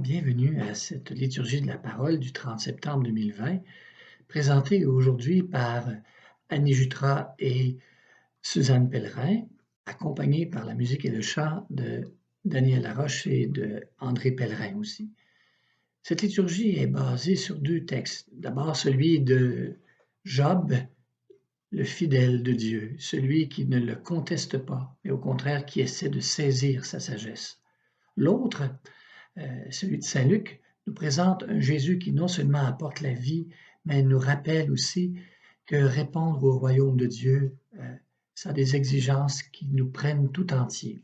bienvenue à cette liturgie de la parole du 30 septembre 2020, présentée aujourd'hui par Annie Jutras et Suzanne Pellerin, accompagnée par la musique et le chant de Daniel Laroche et de André Pellerin aussi. Cette liturgie est basée sur deux textes. D'abord celui de Job, le fidèle de Dieu, celui qui ne le conteste pas, mais au contraire qui essaie de saisir sa sagesse. L'autre, celui de Saint Luc, nous présente un Jésus qui non seulement apporte la vie, mais nous rappelle aussi que répondre au royaume de Dieu, ça a des exigences qui nous prennent tout entier,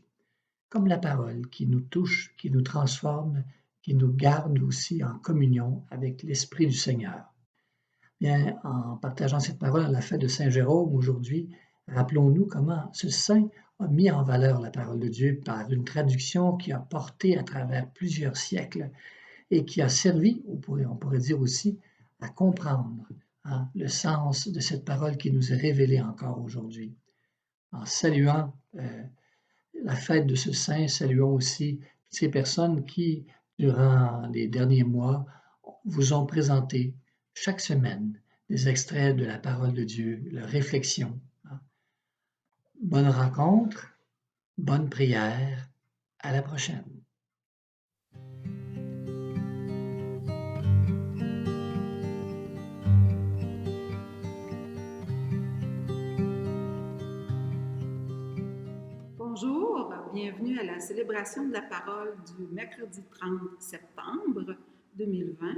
comme la parole qui nous touche, qui nous transforme, qui nous garde aussi en communion avec l'Esprit du Seigneur. Bien, en partageant cette parole à la fête de Saint Jérôme aujourd'hui, rappelons-nous comment ce saint a mis en valeur la parole de Dieu par une traduction qui a porté à travers plusieurs siècles et qui a servi, on pourrait dire aussi, à comprendre le sens de cette parole qui nous est révélée encore aujourd'hui. En saluant la fête de ce saint, saluons aussi ces personnes qui, durant les derniers mois, vous ont présenté chaque semaine des extraits de la parole de Dieu, leurs réflexions. Bonne rencontre, bonne prière, à la prochaine. Bonjour, bienvenue à la célébration de la parole du mercredi 30 septembre 2020.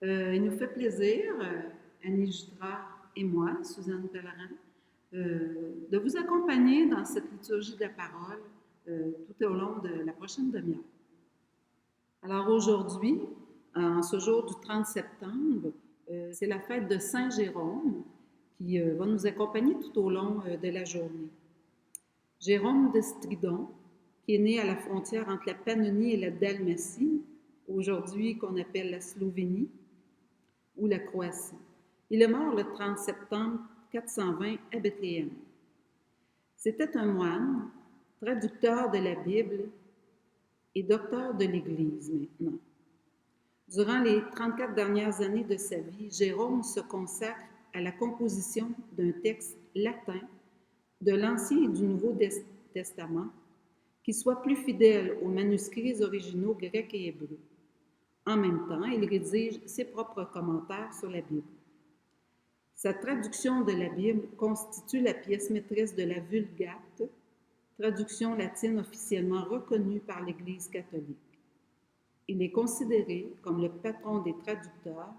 Il nous fait plaisir, Annie Jutras et moi, Suzanne Pellerin, de vous accompagner dans cette liturgie de la parole tout au long de la prochaine demi-heure. Alors aujourd'hui, en ce jour du 30 septembre, c'est la fête de Saint Jérôme qui va nous accompagner tout au long de la journée. Jérôme de Stridon, qui est né à la frontière entre la Pannonie et la Dalmatie, aujourd'hui qu'on appelle la Slovénie ou la Croatie. Il est mort le 30 septembre 420 à Bethléem. C'était un moine, traducteur de la Bible et docteur de l'Église maintenant. Durant les 34 dernières années de sa vie, Jérôme se consacre à la composition d'un texte latin de l'Ancien et du Nouveau Testament qui soit plus fidèle aux manuscrits originaux grecs et hébreux. En même temps, il rédige ses propres commentaires sur la Bible. Sa traduction de la Bible constitue la pièce maîtresse de la Vulgate, traduction latine officiellement reconnue par l'Église catholique. Il est considéré comme le patron des traducteurs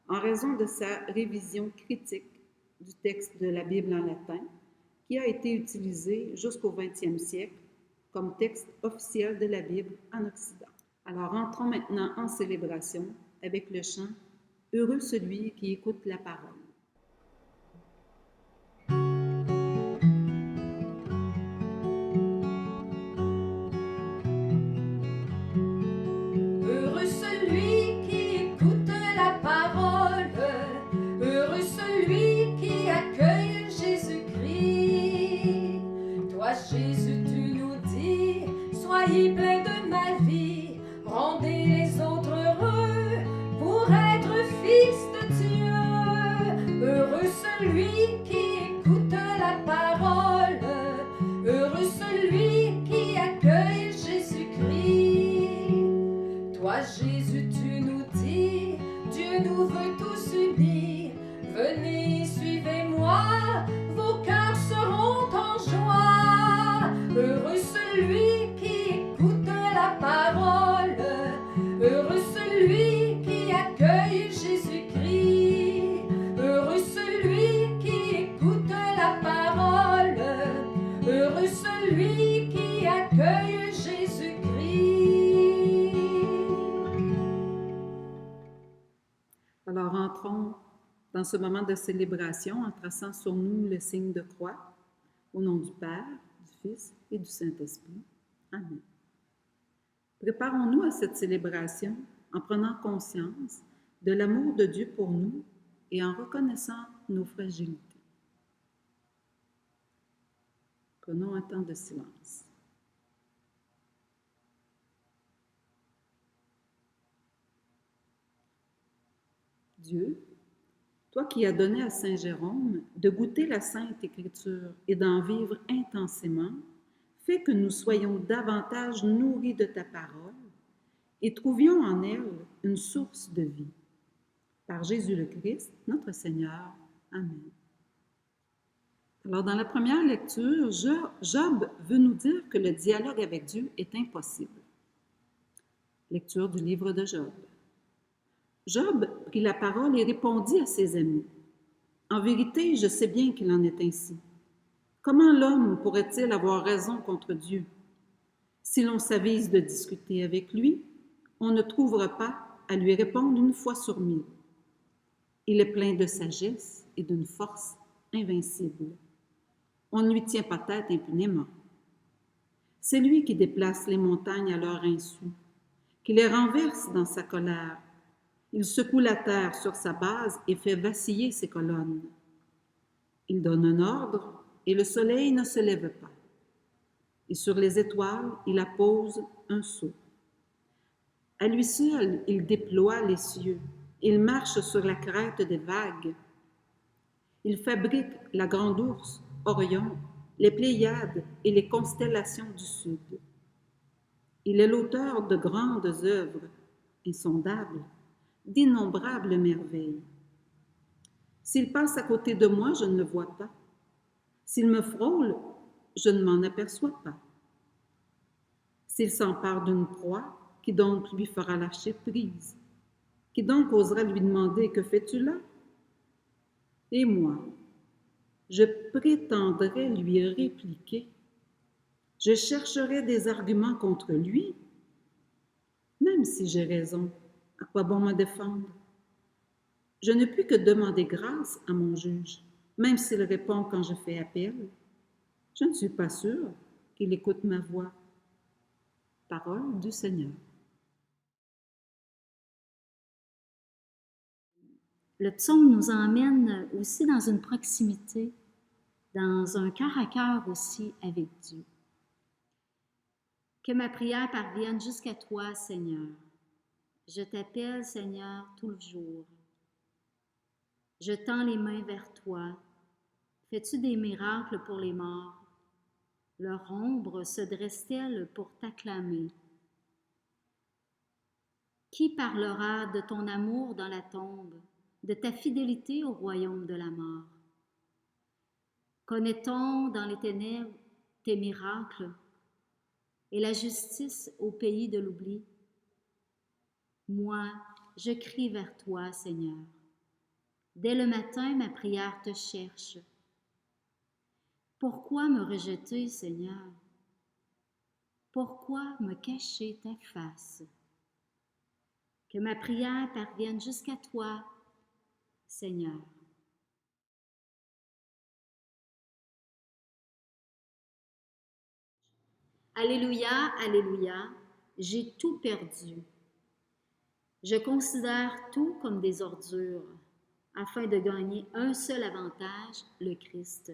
en raison de sa révision critique du texte de la Bible en latin, qui a été utilisé jusqu'au 20e siècle comme texte officiel de la Bible en Occident. Alors entrons maintenant en célébration avec le chant « Heureux celui qui écoute la parole ». Jésus, tu nous dis, soyez pleins de ma vie, rendez les autres heureux pour être fils de Dieu. Heureux celui qui écoute la parole, heureux celui qui accueille Jésus-Christ. Toi, Jésus, tu nous dis, Dieu nous veut tous unis, venez, suivez-moi, vos cœurs seront en joie. Heureux celui qui écoute la parole, heureux celui qui accueille Jésus-Christ. Heureux celui qui écoute la parole, heureux celui qui accueille Jésus-Christ. Alors entrons dans ce moment de célébration en traçant sur nous le signe de croix, au nom du Père, du Fils et du Saint-Esprit. Amen. Préparons-nous à cette célébration en prenant conscience de l'amour de Dieu pour nous et en reconnaissant nos fragilités. Prenons un temps de silence. Dieu, toi qui as donné à Saint Jérôme de goûter la Sainte Écriture et d'en vivre intensément, fais que nous soyons davantage nourris de ta parole et trouvions en elle une source de vie. Par Jésus le Christ, notre Seigneur. Amen. Alors, dans la première lecture, Job veut nous dire que le dialogue avec Dieu est impossible. Lecture du livre de Job. Job prit la parole et répondit à ses amis. « En vérité, je sais bien qu'il en est ainsi. Comment l'homme pourrait-il avoir raison contre Dieu? Si l'on s'avise de discuter avec lui, on ne trouvera pas à lui répondre une fois sur 1000. Il est plein de sagesse et d'une force invincible. On ne lui tient pas tête impunément. C'est lui qui déplace les montagnes à leur insu, qui les renverse dans sa colère. Il secoue la terre sur sa base et fait vaciller ses colonnes. Il donne un ordre et le soleil ne se lève pas. Et sur les étoiles, il appose un sceau. À lui seul, il déploie les cieux. Il marche sur la crête des vagues. Il fabrique la grande ours, Orion, les Pléiades et les constellations du Sud. Il est l'auteur de grandes œuvres, insondables, d'innombrables merveilles. S'il passe à côté de moi, je ne le vois pas. S'il me frôle, je ne m'en aperçois pas. S'il s'empare d'une proie, qui donc lui fera lâcher prise? Qui donc osera lui demander « Que fais-tu là ?» Et moi, je prétendrais lui répliquer. Je chercherais des arguments contre lui. Même si j'ai raison, à quoi bon me défendre? Je ne puis que demander grâce à mon juge, même s'il répond quand je fais appel. Je ne suis pas sûre qu'il écoute ma voix. Parole du Seigneur. Le psaume nous emmène aussi dans une proximité, dans un cœur à cœur aussi avec Dieu. Que ma prière parvienne jusqu'à toi, Seigneur. Je t'appelle, Seigneur, tout le jour. Je tends les mains vers toi. Fais-tu des miracles pour les morts? Leur ombre se dresse-t-elle pour t'acclamer? Qui parlera de ton amour dans la tombe, de ta fidélité au royaume de la mort? Connaît-on dans les ténèbres tes miracles et la justice au pays de l'oubli? Moi, je crie vers toi, Seigneur. Dès le matin, ma prière te cherche. Pourquoi me rejeter, Seigneur? Pourquoi me cacher ta face? Que ma prière parvienne jusqu'à toi, Seigneur. Alléluia, alléluia, j'ai tout perdu. Je considère tout comme des ordures, afin de gagner un seul avantage, le Christ,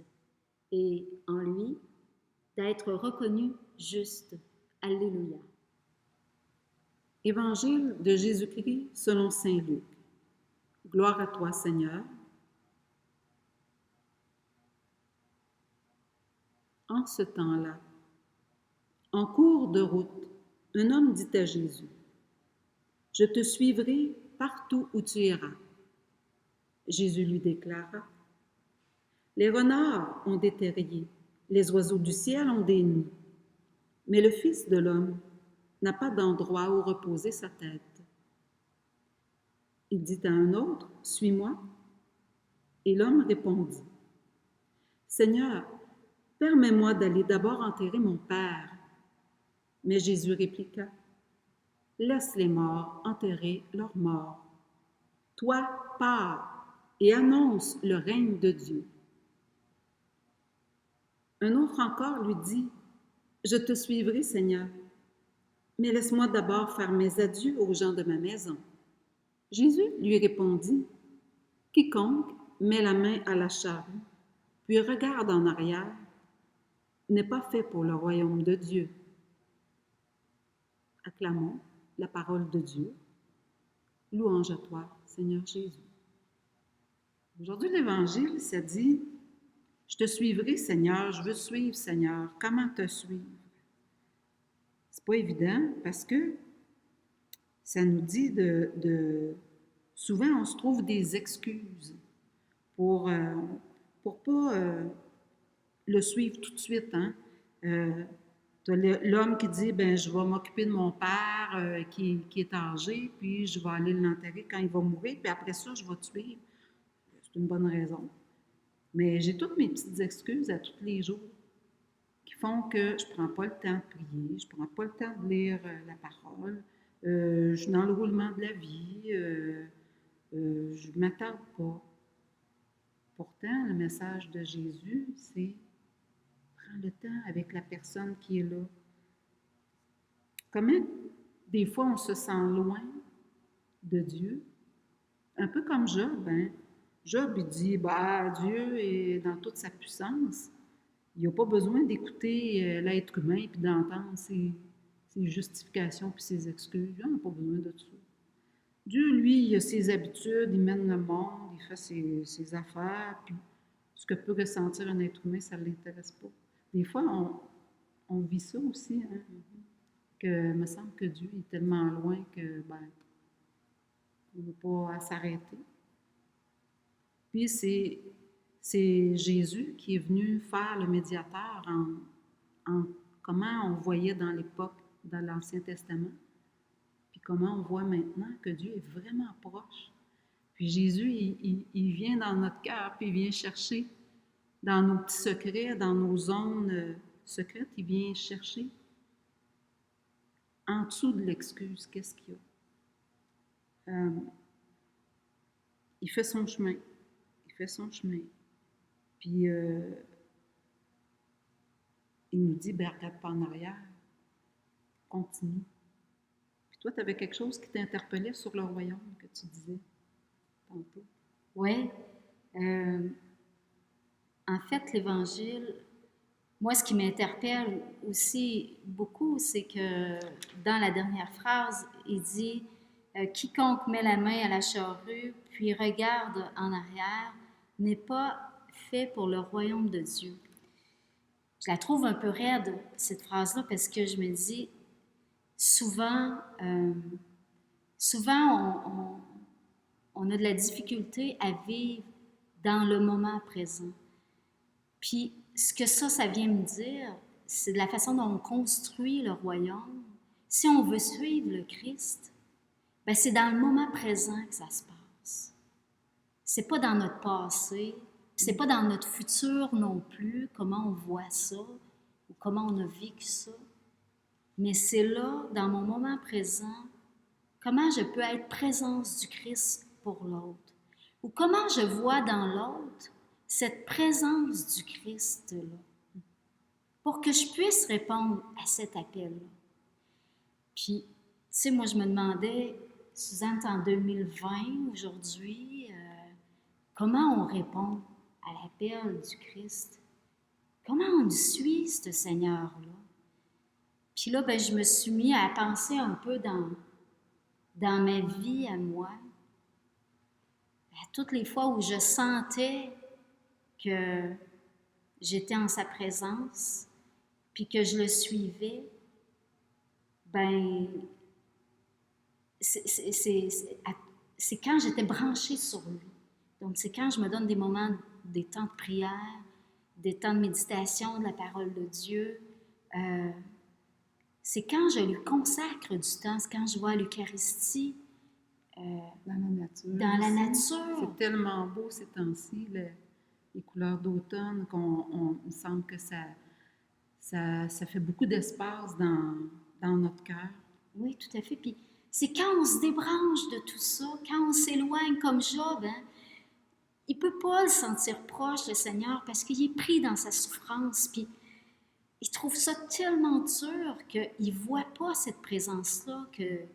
et en lui, d'être reconnu juste. Alléluia. Évangile de Jésus-Christ selon saint Luc. Gloire à toi, Seigneur. En ce temps-là, en cours de route, un homme dit à Jésus, « Je te suivrai partout où tu iras. » Jésus lui déclara, « Les renards ont des terriers, les oiseaux du ciel ont des nids, mais le Fils de l'homme n'a pas d'endroit où reposer sa tête. » Il dit à un autre, « Suis-moi. » Et l'homme répondit, « Seigneur, permets-moi d'aller d'abord enterrer mon père. » Mais Jésus répliqua, « Laisse les morts enterrer leurs morts. Toi, pars et annonce le règne de Dieu. » Un autre encore lui dit, « Je te suivrai, Seigneur, mais laisse-moi d'abord faire mes adieux aux gens de ma maison. » Jésus lui répondit, « Quiconque met la main à la charrue, puis regarde en arrière, n'est pas fait pour le royaume de Dieu. » Acclamons la parole de Dieu. Louange à toi, Seigneur Jésus. Aujourd'hui, l'Évangile, ça dit « Je te suivrai, Seigneur, je veux suivre, Seigneur. Comment te suivre? » C'est pas évident parce que ça nous dit souvent, on se trouve des excuses pour pas le suivre tout de suite. Hein? T'as l'homme qui dit, ben je vais m'occuper de mon père qui est âgé, puis je vais aller l'enterrer quand il va mourir, puis après ça, je vais te suivre. C'est une bonne raison. Mais j'ai toutes mes petites excuses à tous les jours qui font que je ne prends pas le temps de prier, je ne prends pas le temps de lire la parole, je suis dans le roulement de la vie, je ne m'attarde pas. Pourtant, le message de Jésus, c'est prends le temps avec la personne qui est là. Comment des fois on se sent loin de Dieu, un peu comme Job, hein? Job, il dit, Dieu est dans toute sa puissance. Il n'a pas besoin d'écouter l'être humain puis d'entendre ses justifications puis ses excuses. Il n'a pas besoin de ça. Dieu, lui, il a ses habitudes, il mène le monde, il fait ses affaires, puis ce que peut ressentir un être humain, ça ne l'intéresse pas. Des fois, on vit ça aussi, hein? Que il me semble que Dieu est tellement loin que, on ne veut pas s'arrêter. Puis c'est Jésus qui est venu faire le médiateur en comment on voyait dans l'époque, dans l'Ancien Testament, puis comment on voit maintenant que Dieu est vraiment proche. Puis Jésus, il vient dans notre cœur, puis il vient chercher dans nos petits secrets, dans nos zones secrètes, il vient chercher en dessous de l'excuse, qu'est-ce qu'il y a. Il fait son chemin. Puis, il nous dit, regarde pas en arrière, continue. Puis toi, tu avais quelque chose qui t'interpellait sur le royaume que tu disais tantôt. Oui. En fait, l'Évangile, moi, ce qui m'interpelle aussi beaucoup, c'est que dans la dernière phrase, il dit « Quiconque met la main à la charrue, puis regarde en arrière, n'est pas fait pour le royaume de Dieu. » Je la trouve un peu raide, cette phrase-là, parce que je me dis, souvent on a de la difficulté à vivre dans le moment présent. Puis, ce que ça vient me dire, c'est de la façon dont on construit le royaume. Si on veut suivre le Christ, c'est dans le moment présent que ça se passe. C'est pas dans notre passé, c'est pas dans notre futur non plus, comment on voit ça, ou comment on a vécu ça. Mais c'est là, dans mon moment présent, comment je peux être présence du Christ pour l'autre. Ou comment je vois dans l'autre cette présence du Christ-là, pour que je puisse répondre à cet appel-là. Puis, tu sais, moi, je me demandais, Suzanne, en 2020, aujourd'hui, comment on répond à l'appel du Christ? Comment on suit ce Seigneur-là? Puis là, je me suis mis à penser un peu dans ma vie à moi, à toutes les fois où je sentais que j'étais en sa présence, puis que je le suivais, c'est quand j'étais branchée sur lui. Donc, c'est quand je me donne des moments, des temps de prière, des temps de méditation, de la parole de Dieu. C'est quand je lui consacre du temps, c'est quand je vois l'Eucharistie. Dans la nature. C'est tellement beau ces temps-ci, les couleurs d'automne, il me semble que ça fait beaucoup d'espace dans notre cœur. Oui, tout à fait. Puis c'est quand on se débranche de tout ça, quand on s'éloigne comme Job, hein, il ne peut pas le sentir proche, le Seigneur, parce qu'il est pris dans sa souffrance. Puis il trouve ça tellement dur qu'il ne voit pas cette présence-là, que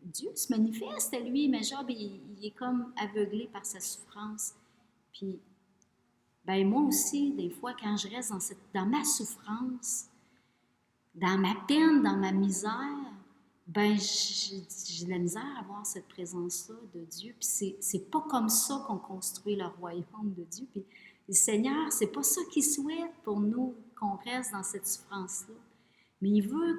Dieu se manifeste à lui, mais Job, il est comme aveuglé par sa souffrance. Puis, moi aussi, des fois, quand je reste dans ma souffrance, dans ma peine, dans ma misère, Ben, j'ai de la misère à voir cette présence-là de Dieu. Puis c'est pas comme ça qu'on construit le royaume de Dieu. Puis le Seigneur, c'est pas ça qu'il souhaite pour nous, qu'on reste dans cette souffrance-là. Mais il veut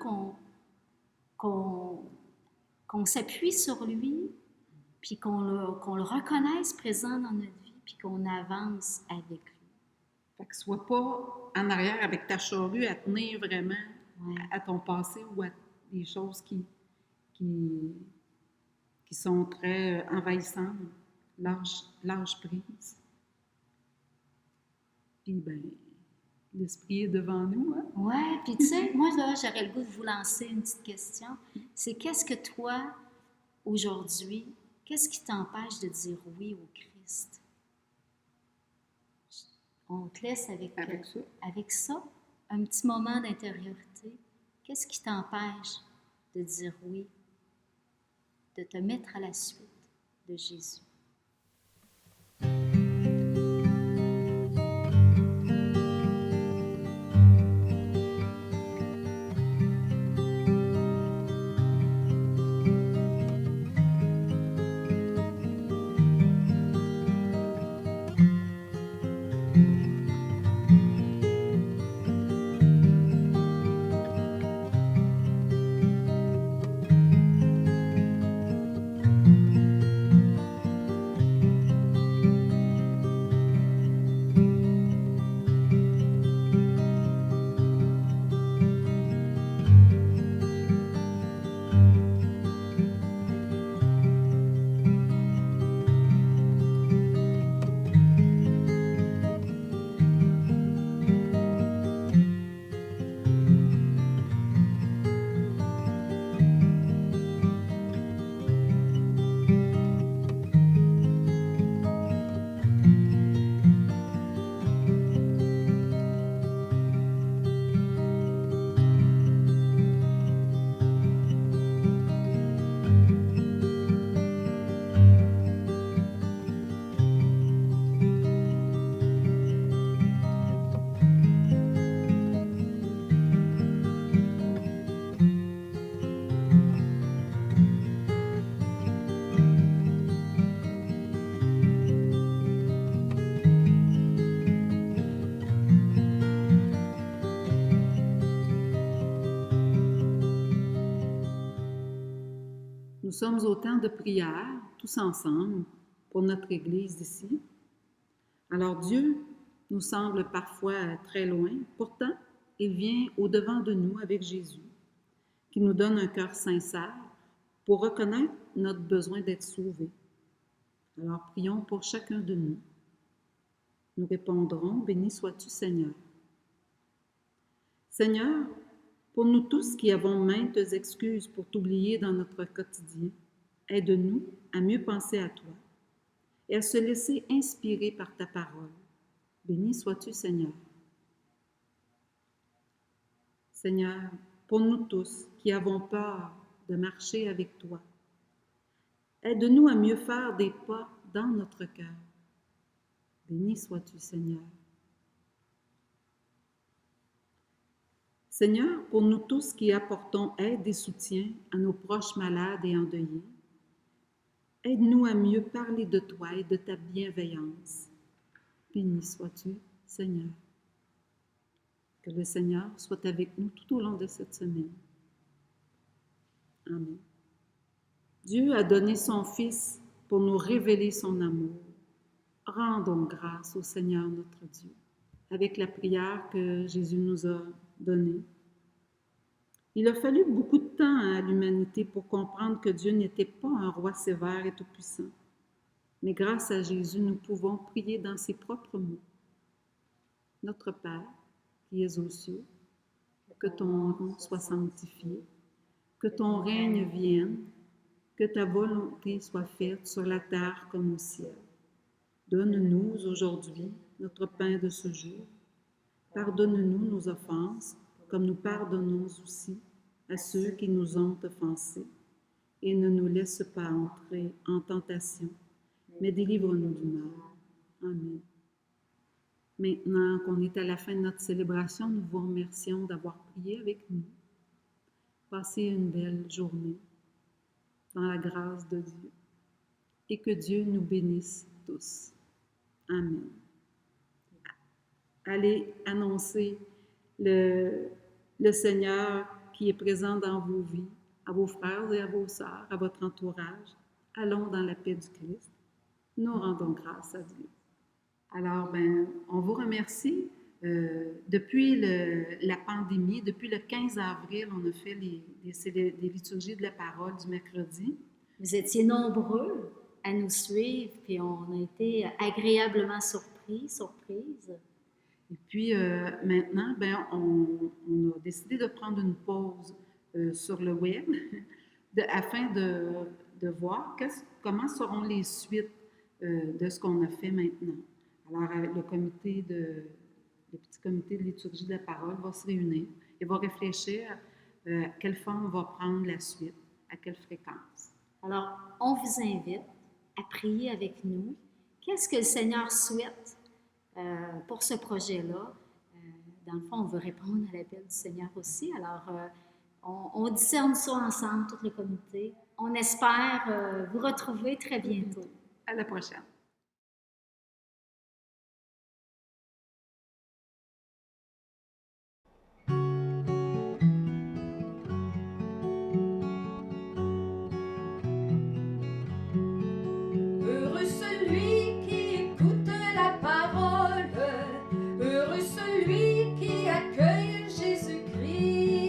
qu'on s'appuie sur lui, puis qu'on le reconnaisse présent dans notre vie, puis qu'on avance avec lui. Fait que sois pas en arrière avec ta charrue à tenir vraiment Ouais. à ton passé ou à des choses qui sont très envahissantes. Lâche prise. Puis, ben, l'esprit est devant nous, hein? Ouais, puis tu sais, moi, là, j'aurais le goût de vous lancer une petite question. C'est qu'est-ce que toi, aujourd'hui, qu'est-ce qui t'empêche de dire oui au Christ? On te laisse avec ça, un petit moment d'intériorité. Qu'est-ce qui t'empêche de dire oui, de te mettre à la suite de Jésus? Nous sommes au temps de prière, tous ensemble, pour notre Église d'ici. Alors Dieu nous semble parfois très loin, pourtant il vient au-devant de nous avec Jésus, qui nous donne un cœur sincère pour reconnaître notre besoin d'être sauvés. Alors prions pour chacun de nous. Nous répondrons, béni sois-tu Seigneur. Seigneur, pour nous tous qui avons maintes excuses pour t'oublier dans notre quotidien, aide-nous à mieux penser à toi et à se laisser inspirer par ta parole. Béni sois-tu, Seigneur. Seigneur, pour nous tous qui avons peur de marcher avec toi, aide-nous à mieux faire des pas dans notre cœur. Béni sois-tu, Seigneur. Seigneur, pour nous tous qui apportons aide et soutien à nos proches malades et endeuillés, aide-nous à mieux parler de toi et de ta bienveillance. Béni sois-tu, Seigneur. Que le Seigneur soit avec nous tout au long de cette semaine. Amen. Dieu a donné son Fils pour nous révéler son amour. Rendons grâce au Seigneur notre Dieu, avec la prière que Jésus nous a donnée. Il a fallu beaucoup de temps à l'humanité pour comprendre que Dieu n'était pas un roi sévère et tout-puissant. Mais grâce à Jésus, nous pouvons prier dans ses propres mots. Notre Père, qui es aux cieux, que ton nom soit sanctifié, que ton règne vienne, que ta volonté soit faite sur la terre comme au ciel. Donne-nous aujourd'hui notre pain de ce jour. Pardonne-nous nos offenses, comme nous pardonnons aussi à ceux qui nous ont offensés. Et ne nous laisse pas entrer en tentation, mais délivre-nous du mal. Amen. Maintenant qu'on est à la fin de notre célébration, nous vous remercions d'avoir prié avec nous. Passez une belle journée dans la grâce de Dieu et que Dieu nous bénisse tous. Amen. Allez annoncer le Seigneur qui est présent dans vos vies, à vos frères et à vos sœurs, à votre entourage. Allons dans la paix du Christ. Nous rendons grâce à Dieu. Alors, on vous remercie. Depuis la pandémie, depuis le 15 avril, on a fait des liturgies de la parole du mercredi. Vous étiez nombreux à nous suivre, puis on a été agréablement surprises. Et puis maintenant, on a décidé de prendre une pause sur le web afin de voir comment seront les suites de ce qu'on a fait maintenant. Alors, avec le petit comité de liturgie de la parole va se réunir et va réfléchir à quelle forme va prendre la suite, à quelle fréquence. Alors, on vous invite à prier avec nous. Qu'est-ce que le Seigneur souhaite pour ce projet-là? Dans le fond, on veut répondre à l'appel du Seigneur aussi. Alors, on discerne ça ensemble, tout le comité. On espère vous retrouver très bientôt. À la prochaine. Heureux celui qui écoute la parole, heureux celui qui accueille Jésus-Christ.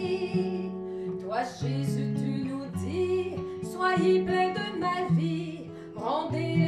Toi, Jésus, tu nous dis, soyez pleins de ma vie, rendez